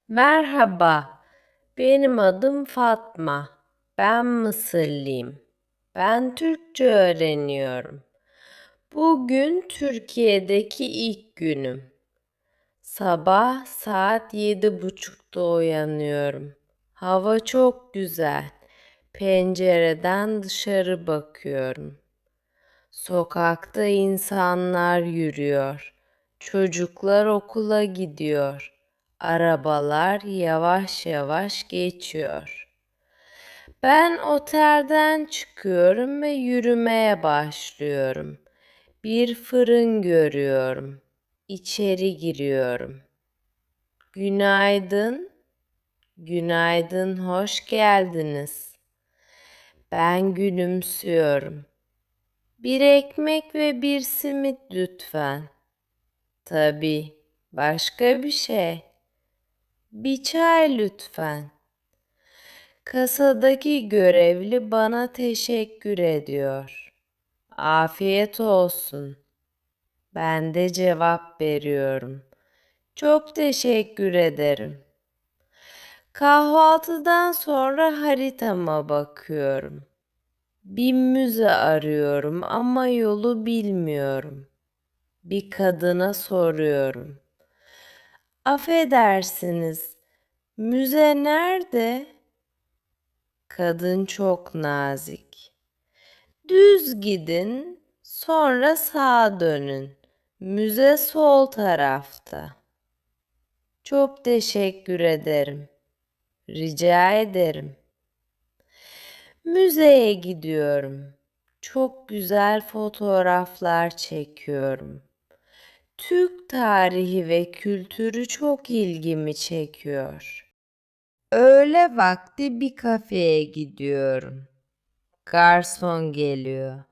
Merhaba, benim adım Fatma. Ben Mısırlıyım. Ben Türkçe öğreniyorum. Bugün Türkiye'deki ilk günüm. Sabah saat 7.30'da uyanıyorum. Hava çok güzel. Pencereden dışarı bakıyorum. Sokakta insanlar yürüyor. Çocuklar okula gidiyor. Arabalar yavaş yavaş geçiyor. Ben otelden çıkıyorum ve yürümeye başlıyorum. Bir fırın görüyorum. İçeri giriyorum. Günaydın, günaydın, hoş geldiniz. Ben gülümsüyorum. Bir ekmek ve bir simit lütfen. Tabii, başka bir şey. Bir çay lütfen. Kasadaki görevli bana teşekkür ediyor. Afiyet olsun. Ben de cevap veriyorum. Çok teşekkür ederim. Kahvaltıdan sonra haritama bakıyorum. Bir müze arıyorum ama yolu bilmiyorum. Bir kadına soruyorum. Affedersiniz, müze nerede? Kadın çok nazik. Düz gidin, sonra sağa dönün. Müze sol tarafta. Çok teşekkür ederim. Rica ederim. Müzeye gidiyorum. Çok güzel fotoğraflar çekiyorum. Türk tarihi ve kültürü çok ilgimi çekiyor. Öğle vakti bir kafeye gidiyorum. Garson geliyor.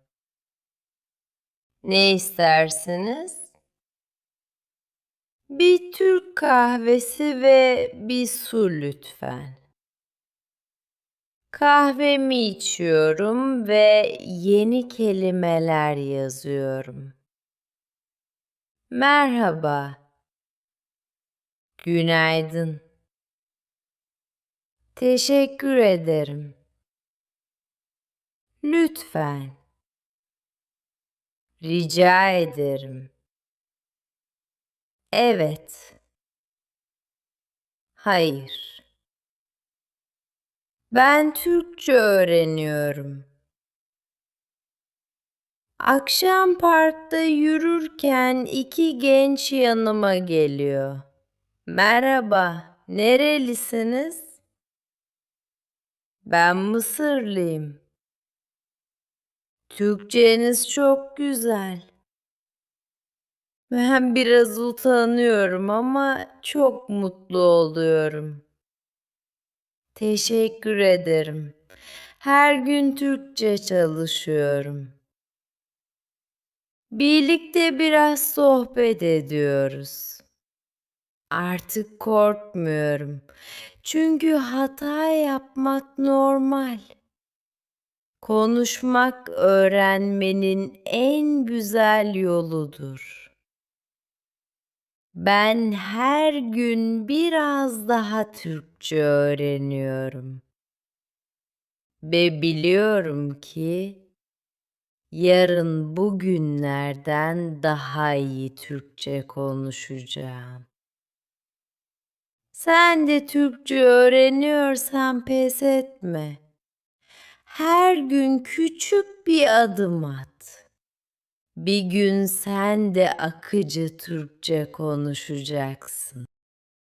Ne istersiniz? Bir Türk kahvesi ve bir su lütfen. Kahvemi içiyorum ve yeni kelimeler yazıyorum. Merhaba, günaydın. Teşekkür ederim. Lütfen. Rica ederim. Evet. Hayır. Ben Türkçe öğreniyorum. Akşam parkta yürürken iki genç yanıma geliyor. Merhaba, nerelisiniz? Ben Mısırlıyım. Türkçeniz çok güzel. Ben biraz utanıyorum ama çok mutlu oluyorum. Teşekkür ederim. Her gün Türkçe çalışıyorum. Birlikte biraz sohbet ediyoruz. Artık korkmuyorum. Çünkü hata yapmak normal. Konuşmak öğrenmenin en güzel yoludur. Ben her gün biraz daha Türkçe öğreniyorum ve biliyorum ki yarın bugünlerden daha iyi Türkçe konuşacağım. Sen de Türkçe öğreniyorsan pes etme. Her gün küçük bir adım at. Bir gün sen de akıcı Türkçe konuşacaksın.